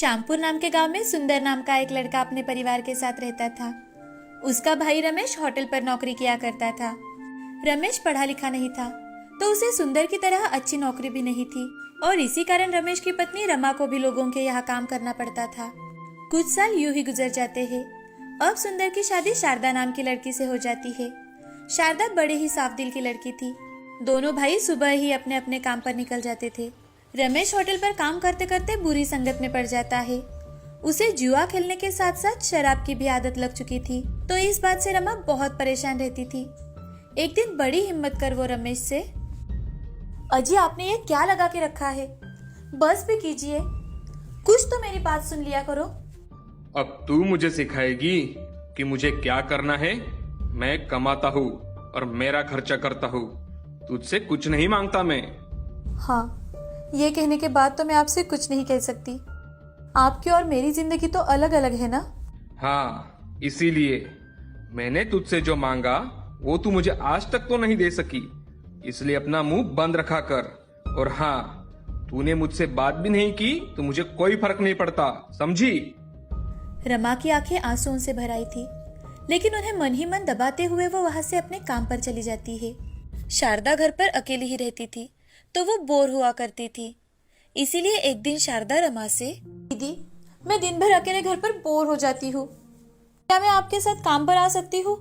श्यामपुर नाम के गांव में सुंदर नाम का एक लड़का अपने परिवार के साथ रहता था। उसका भाई रमेश होटल पर नौकरी किया करता था। रमेश पढ़ा लिखा नहीं था तो उसे सुंदर की तरह अच्छी नौकरी भी नहीं थी और इसी कारण रमेश की पत्नी रमा को भी लोगों के यहाँ काम करना पड़ता था। कुछ साल यूं ही गुजर जाते हैं। अब सुंदर की शादी शारदा नाम की लड़की से हो जाती है। शारदा बड़े ही साफ दिल की लड़की थी। दोनों भाई सुबह ही अपने अपने काम पर निकल जाते थे। रमेश होटल पर काम करते करते बुरी संगत में पड़ जाता है। उसे जुआ खेलने के साथ साथ शराब की भी आदत लग चुकी थी, तो इस बात से रमा बहुत परेशान रहती थी। एक दिन बड़ी हिम्मत कर वो रमेश से, अजी आपने ये क्या लगा के रखा है, बस भी कीजिए, कुछ तो मेरी बात सुन लिया करो। अब तू मुझे सिखाएगी कि मुझे क्या करना है। मैं कमाता हूँ और मेरा खर्चा करता हूँ, तुझसे कुछ नहीं मांगता मैं। हाँ, ये कहने के बाद तो मैं आपसे कुछ नहीं कह सकती। आपकी और मेरी जिंदगी तो अलग अलग है ना। हाँ, इसीलिए मैंने तुझसे जो मांगा वो तू मुझे आज तक तो नहीं दे सकी, इसलिए अपना मुंह बंद रखा कर। और हाँ, तूने मुझसे बात भी नहीं की तो मुझे कोई फर्क नहीं पड़ता, समझी। रमा की आंखें आंसुओं से भर आई थी, लेकिन उन्हें मन ही मन दबाते हुए वो वहां से अपने काम पर चली जाती है। शारदा घर पर अकेली ही रहती थी तो वो बोर हुआ करती थी। इसीलिए एक दिन शारदा रमा से, दीदी मैं दिन भर अकेले घर पर बोर हो जाती हूँ, क्या मैं आपके साथ काम पर आ सकती हूँ?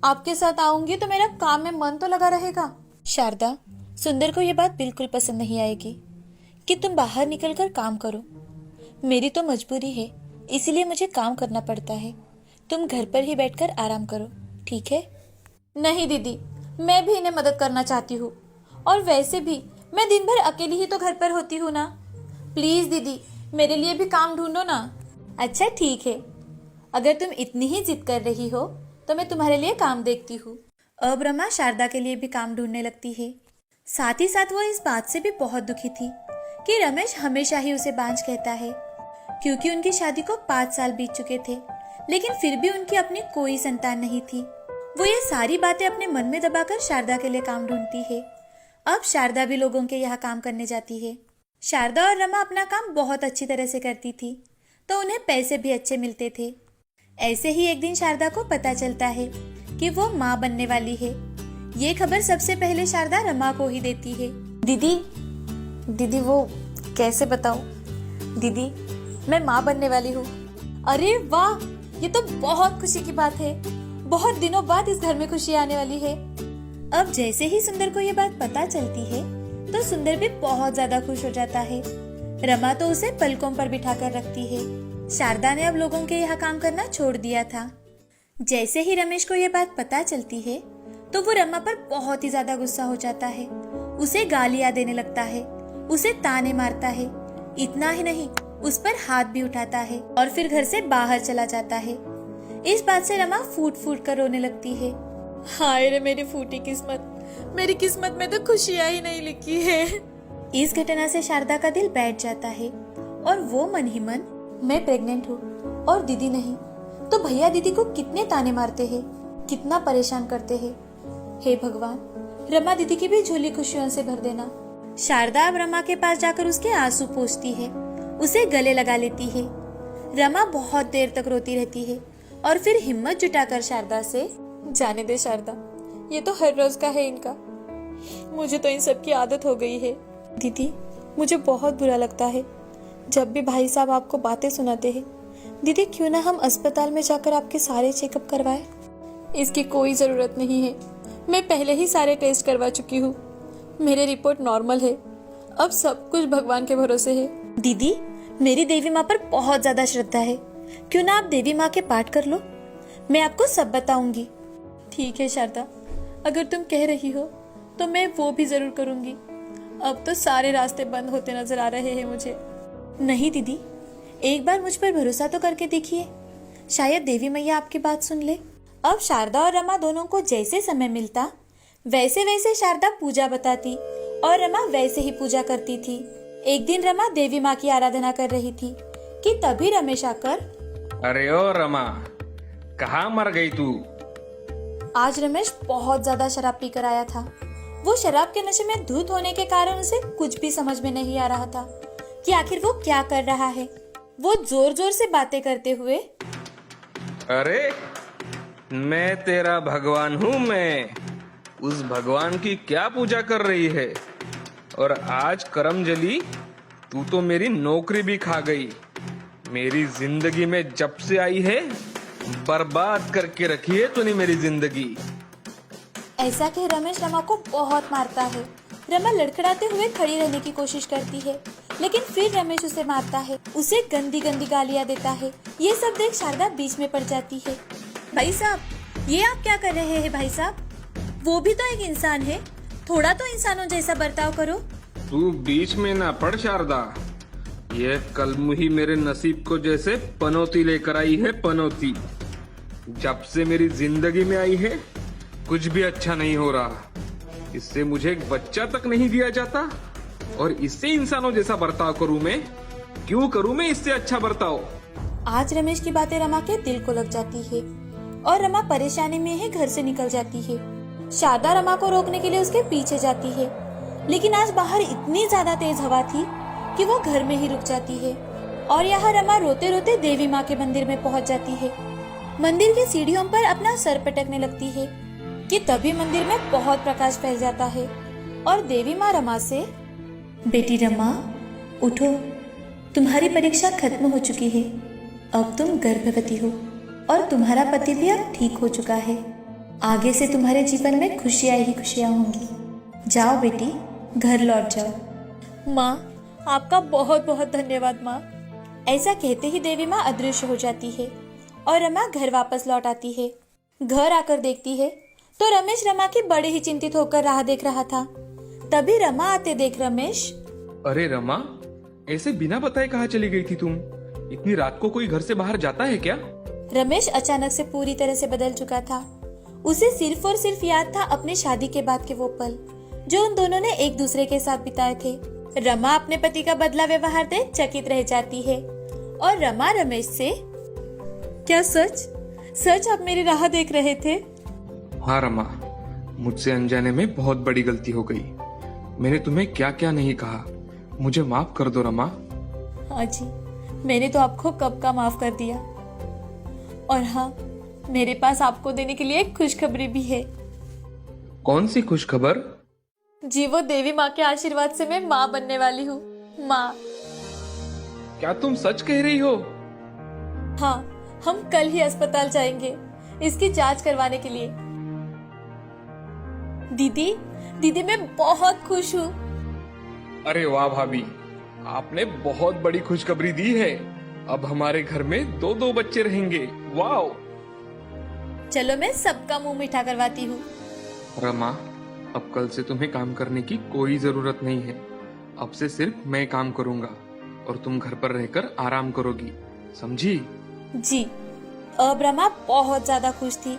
आपके साथ आऊंगी तो मेरा काम में मन तो लगा रहेगा। शारदा, सुंदर को ये बात बिल्कुल पसंद नहीं आएगी कि तुम बाहर निकलकर काम करो। मेरी तो मजबूरी है, इसीलिए मुझे काम करना पड़ता है। तुम घर पर ही बैठकर आराम करो, ठीक है? नहीं दीदी, मैं भी इन्हें मदद करना चाहती हूँ, और वैसे भी मैं दिन भर अकेली ही तो घर पर होती हूँ ना। प्लीज दीदी, मेरे लिए भी काम ढूंढो ना। अच्छा ठीक है, अगर तुम इतनी ही जिद कर रही हो तो मैं तुम्हारे लिए काम देखती हूँ। अब रमा शारदा के लिए भी काम ढूंढने लगती है। साथ ही साथ वो इस बात से भी बहुत दुखी थी कि रमेश हमेशा ही उसे बांझ कहता है, क्योंकि उनकी शादी को 5 साल बीत चुके थे, लेकिन फिर भी उनकी अपनी कोई संतान नहीं थी। वो ये सारी बातें अपने मन में दबाकर शारदा के लिए काम ढूंढती है। अब शारदा भी लोगों के यहाँ काम करने जाती है। शारदा और रमा अपना काम बहुत अच्छी तरह से करती थी, तो उन्हें पैसे भी अच्छे मिलते थे। ऐसे ही एक दिन शारदा को पता चलता है कि वो माँ बनने वाली है। ये खबर सबसे पहले शारदा रमा को ही देती है। दीदी वो कैसे बताऊं? दीदी मैं माँ बनने वाली हूँ। अरे वाह, ये तो बहुत खुशी की बात है। बहुत दिनों बाद इस घर में खुशी आने वाली है। अब जैसे ही सुंदर को ये बात पता चलती है तो सुंदर भी बहुत ज्यादा खुश हो जाता है। रमा तो उसे पलकों पर बिठाकर रखती है। शारदा ने अब लोगों के यहाँ काम करना छोड़ दिया था। जैसे ही रमेश को ये बात पता चलती है तो वो रमा पर बहुत ही ज्यादा गुस्सा हो जाता है। उसे गालियां देने लगता है, उसे ताने मारता है। इतना ही नहीं, उस पर हाथ भी उठाता है और फिर घर से बाहर चला जाता है। इस बात से रमा फूट फूट कर रोने लगती है। हाय रे मेरी फूटी किस्मत, मेरी किस्मत में तो खुशियां ही नहीं लिखी है। इस घटना से शारदा का दिल बैठ जाता है और वो मन ही मन, मैं प्रेग्नेंट हूँ और दीदी नहीं, तो भैया दीदी को कितने ताने मारते हैं, कितना परेशान करते हैं। हे भगवान, रमा दीदी की भी झोली खुशियों से भर देना। शारदा अब रमा के पास जाकर उसके आंसू पोंछती है, उसे गले लगा लेती है। रमा बहुत देर तक रोती रहती है और फिर हिम्मत जुटाकर शारदा से, जाने दे शारदा, ये तो हर रोज का है इनका, मुझे तो इन सब की आदत हो गई है। दीदी मुझे बहुत बुरा लगता है जब भी भाई साहब आपको बातें सुनाते हैं। दीदी क्यों ना हम अस्पताल में जाकर आपके सारे चेकअप करवाएं? इसकी कोई जरूरत नहीं है, मैं पहले ही सारे टेस्ट करवा चुकी हूँ, मेरी रिपोर्ट नॉर्मल है। अब सब कुछ भगवान के भरोसे है। दीदी मेरी देवी माँ पर बहुत ज्यादा श्रद्धा है, क्यों ना आप देवी माँ के पाठ कर लो, मैं आपको सब बताऊंगी। ठीक है शारदा, अगर तुम कह रही हो तो मैं वो भी जरूर करूंगी। अब तो सारे रास्ते बंद होते नजर आ रहे हैं मुझे। नहीं दीदी, एक बार मुझ पर भरोसा तो करके देखिए, शायद देवी मैया आपकी बात सुन ले। अब शारदा और रमा दोनों को जैसे समय मिलता वैसे वैसे शारदा पूजा बताती और रमा वैसे ही पूजा करती थी। एक दिन रमा देवी माँ की आराधना कर रही थी कि तभी रमेश आकर, अरे ओ रमा, कहाँ मर गई तू? आज रमेश बहुत ज्यादा शराब पीकर आया था। वो शराब के नशे में धुत होने के कारण उसे कुछ भी समझ में नहीं आ रहा था कि आखिर वो क्या कर रहा है। वो जोर जोर से बातें करते हुए, अरे मैं तेरा भगवान हूँ। मैं उस भगवान की क्या पूजा कर रही है? और आज करम जली, तू तो मेरी नौकरी भी खा गई। मेरी जिंदगी में जब से आई है बर्बाद करके रखी है तूने मेरी जिंदगी। ऐसा कह रमेश रमा को बहुत मारता है। रमा लड़खड़ाते हुए खड़ी रहने की कोशिश करती है, लेकिन फिर रमेश उसे मारता है, उसे गंदी गंदी गालियां देता है। ये सब देख शारदा बीच में पड़ जाती है। भाई साहब, ये आप क्या कर रहे हैं भाई साहब? वो भी तो एक इंसान है, थोड़ा तो इंसानों जैसा बर्ताव करो। तू बीच में ना पड़ शारदा। ये कलमुही मेरे नसीब को जैसे पनौती लेकर आई है, पनौती। जब से मेरी जिंदगी में आई है कुछ भी अच्छा नहीं हो रहा। इससे मुझे एक बच्चा तक नहीं दिया जाता, और इससे इंसानों जैसा बर्ताव करूं मैं? क्यों करूं मैं इससे अच्छा बर्ताव? आज रमेश की बातें रमा के दिल को लग जाती है और रमा परेशानी में ही घर से निकल जाती है। शारदा रमा को रोकने के लिए उसके पीछे जाती है, लेकिन आज बाहर इतनी ज्यादा तेज हवा थी कि वो घर में ही रुक जाती है। और यहाँ रमा रोते रोते देवी माँ के मंदिर में पहुँच जाती है। मंदिर की सीढ़ियों पर अपना सर पटकने लगती है कि तभी मंदिर में बहुत प्रकाश फैल जाता है और देवी माँ रमा से, बेटी रमा उठो, तुम्हारी परीक्षा खत्म हो चुकी है। अब तुम गर्भवती हो और तुम्हारा पति भी अब ठीक हो चुका है। आगे से तुम्हारे जीवन में खुशियां ही खुशियां होंगी। जाओ बेटी, घर लौट जाओ। माँ, आपका बहुत बहुत धन्यवाद माँ। ऐसा कहते ही देवी माँ अदृश्य हो जाती है और रमा घर वापस लौट आती है। घर आकर देखती है तो रमेश रमा की बड़े ही चिंतित होकर राह देख रहा था। तभी रमा आते देख रमेश, अरे रमा, ऐसे बिना बताए कहाँ चली गई थी तुम? इतनी रात को कोई घर से बाहर जाता है क्या? रमेश अचानक से पूरी तरह से बदल चुका था। उसे सिर्फ और सिर्फ याद था अपनी शादी के बाद के वो पल जो उन दोनों ने एक दूसरे के साथ बिताए थे। रमा अपने पति का बदला व्यवहार देख चकित रह जाती है और रमा रमेश से, क्या सच सच आप मेरी राह देख रहे थे? हाँ रमा, मुझसे अनजाने में बहुत बड़ी गलती हो गई। मैंने तुम्हें क्या क्या नहीं कहा, मुझे माफ कर दो रमा। हाँ जी, मैंने तो आपको कब का माफ कर दिया। और हाँ, मेरे पास आपको देने के लिए एक खुशखबरी भी है। कौन सी खुशखबर? जी, वो देवी माँ के आशीर्वाद से मैं माँ बनने वाली हूँ। माँ। क्या तुम सच कह रही हो? हाँ, हम कल ही अस्पताल जाएंगे इसकी जांच करवाने के लिए। दीदी, दीदी मैं बहुत खुश हूँ। अरे वाह भाभी, आपने बहुत बड़ी खुशखबरी दी है। अब हमारे घर में 2-2 बच्चे रहेंगे। वाह! चलो मैं सबका मुंह मीठा करवाती हूँ। रमा, अब कल से तुम्हें काम करने की कोई जरूरत नहीं है। अब से सिर्फ मैं काम करूंगा और तुम घर पर रहकर आराम करोगी, समझी? जी। अब रमा बहुत ज्यादा खुश थी।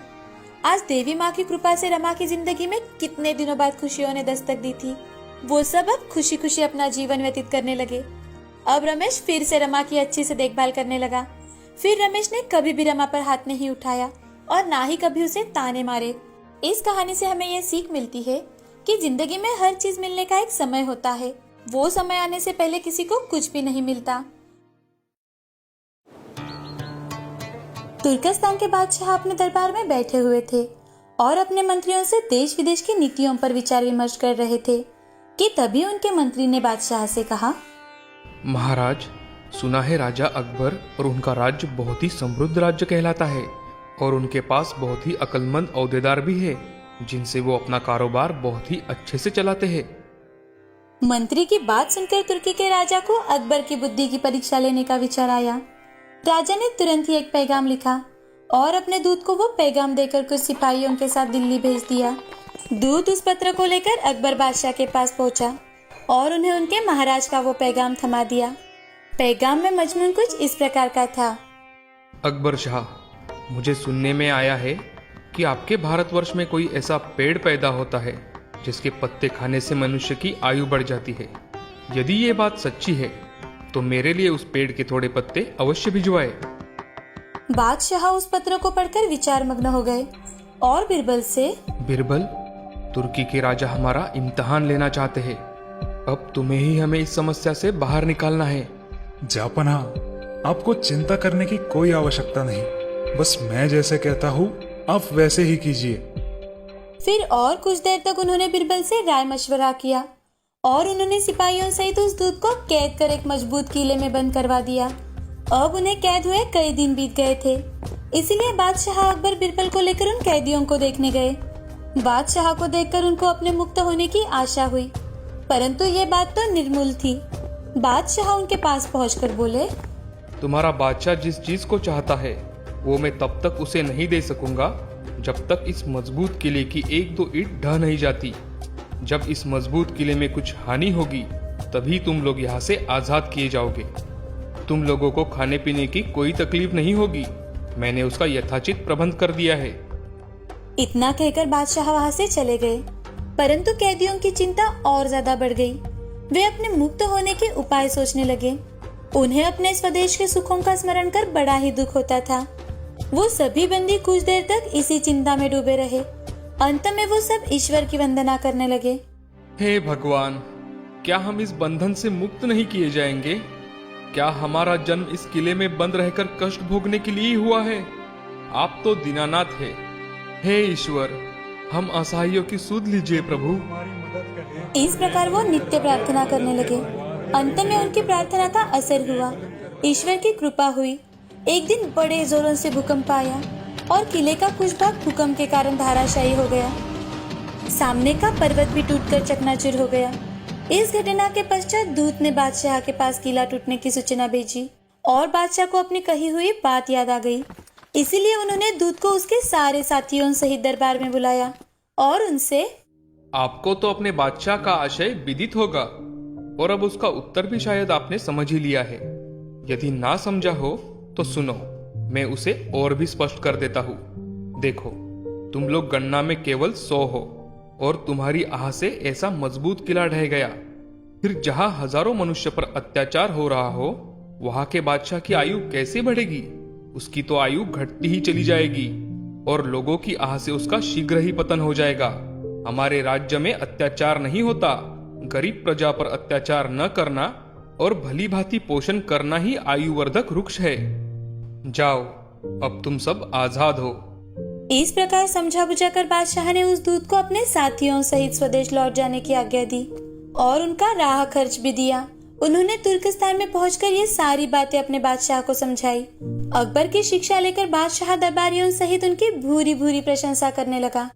आज देवी माँ की कृपा से रमा की जिंदगी में कितने दिनों बाद खुशियों ने दस्तक दी थी। वो सब अब खुशी खुशी अपना जीवन व्यतीत करने लगे। अब रमेश फिर से रमा की अच्छी से देखभाल करने लगा। फिर रमेश ने कभी भी रमा पर हाथ नहीं उठाया और ना ही कभी उसे ताने मारे। इस कहानी से हमें यह सीख मिलती है कि जिंदगी में हर चीज मिलने का एक समय होता है। वो समय आने से पहले किसी को कुछ भी नहीं मिलता। तुर्कस्तान के बादशाह अपने दरबार में बैठे हुए थे और अपने मंत्रियों से देश विदेश की नीतियों पर विचार विमर्श कर रहे थे कि तभी उनके मंत्री ने बादशाह से कहा, महाराज, सुना है राजा अकबर और उनका राज्य बहुत ही समृद्ध राज्य कहलाता है और उनके पास बहुत ही अक्लमंद औहदेदार भी है जिनसे वो अपना कारोबार बहुत ही अच्छे से चलाते हैं। मंत्री की बात सुनकर तुर्की के राजा को अकबर की बुद्धि की परीक्षा लेने का विचार आया। राजा ने तुरंत ही एक पैगाम लिखा और अपने दूत को वो पैगाम देकर कुछ सिपाहियों के साथ दिल्ली भेज दिया। दूत उस पत्र को लेकर अकबर बादशाह के पास पहुंचा और उन्हें उनके महाराज का वो पैगाम थमा दिया। पैगाम में मजमून कुछ इस प्रकार का था। अकबर शाह, मुझे सुनने में आया है कि आपके भारतवर्ष में कोई ऐसा पेड़ पैदा होता है जिसके पत्ते खाने से मनुष्य की आयु बढ़ जाती है। यदि ये बात सच्ची है तो मेरे लिए उस पेड़ के थोड़े पत्ते अवश्य भिजवाए। बादशाह उस पत्र को पढ़कर विचार मग्न हो गए और बिरबल से, बिरबल, तुर्की के राजा हमारा इम्तिहान लेना चाहते हैं। अब तुम्हें ही हमें इस समस्या से बाहर निकालना है। जापना, आपको चिंता करने की कोई आवश्यकता नहीं, बस मैं जैसे कहता हूँ आप वैसे ही कीजिए। फिर और कुछ देर तक उन्होंने बिरबल से राय मशवरा किया और उन्होंने सिपाहियों सहित उस दूत को कैद कर एक मजबूत किले में बंद करवा दिया। अब उन्हें कैद हुए कई दिन बीत गए थे, इसीलिए बादशाह अकबर बिरबल को लेकर उन कैदियों को देखने गए। बादशाह को देखकर उनको अपने मुक्त होने की आशा हुई, परंतु ये बात तो निर्मूल थी। बादशाह उनके पास पहुंचकर बोले, तुम्हारा बादशाह जिस चीज को चाहता है वो मैं तब तक उसे नहीं दे सकूंगा जब तक इस मजबूत किले की एक दो ईंट ढह नहीं जाती। जब इस मजबूत किले में कुछ हानि होगी तभी तुम लोग यहाँ से आजाद किए जाओगे। तुम लोगों को खाने पीने की कोई तकलीफ नहीं होगी, मैंने उसका यथाचित प्रबंध कर दिया है। इतना कहकर बादशाह वहां से चले गए, परंतु कैदियों की चिंता और ज्यादा बढ़ गई। वे अपने मुक्त होने के उपाय सोचने लगे। उन्हें अपने स्वदेश के सुखों का स्मरण कर बड़ा ही दुख होता था। वो सभी बंदी कुछ देर तक इसी चिंता में डूबे रहे। अंत में वो सब ईश्वर की वंदना करने लगे। हे भगवान, क्या हम इस बंधन से मुक्त नहीं किए जाएंगे? क्या हमारा जन्म इस किले में बंद रहकर कष्ट भोगने के लिए ही हुआ है? आप तो दीनानाथ है। हे ईश्वर, हम असहायों की सुध लीजिए प्रभु। इस प्रकार वो नित्य प्रार्थना करने लगे। अंत में उनकी प्रार्थना का असर हुआ। ईश्वर की कृपा हुई। एक दिन बड़े जोरों से भूकंप आया और किले का कुछ भाग भूकंप के कारण धाराशायी हो गया। सामने का पर्वत भी टूटकर चकनाचूर हो गया। इस घटना के पश्चात दूत ने बादशाह के पास किला टूटने की सूचना भेजी और बादशाह को अपनी कही हुई बात याद आ गई। इसीलिए उन्होंने दूत को उसके सारे साथियों सहित दरबार में बुलाया और उनसे, आपको तो अपने बादशाह का आशय विदित होगा और अब उसका उत्तर भी शायद आपने समझ ही लिया है। यदि ना समझा हो तो सुनो, मैं उसे और भी स्पष्ट कर देता हूँ। देखो, तुम लोग गणना में केवल 100 हो और तुम्हारी आह से ऐसा मजबूत किला ढह गया। फिर जहाँ हजारों मनुष्य पर अत्याचार हो रहा हो वहां के बादशाह की आयु कैसे बढ़ेगी? उसकी तो आयु घटती ही चली जाएगी और लोगों की आह से उसका शीघ्र ही पतन हो जाएगा। हमारे राज्य में अत्याचार नहीं होता। गरीब प्रजा पर अत्याचार न करना और भली भांति पोषण करना ही आयुवर्धक वृक्ष है। जाओ, अब तुम सब आजाद हो। इस प्रकार समझा बुझाकर बादशाह ने उस दूत को अपने साथियों सहित स्वदेश लौट जाने की आज्ञा दी और उनका राह खर्च भी दिया। उन्होंने तुर्कस्तान में पहुंचकर ये सारी बातें अपने बादशाह को समझाई। अकबर की शिक्षा लेकर बादशाह दरबारियों सहित उनकी भूरी भूरी प्रशंसा करने लगा।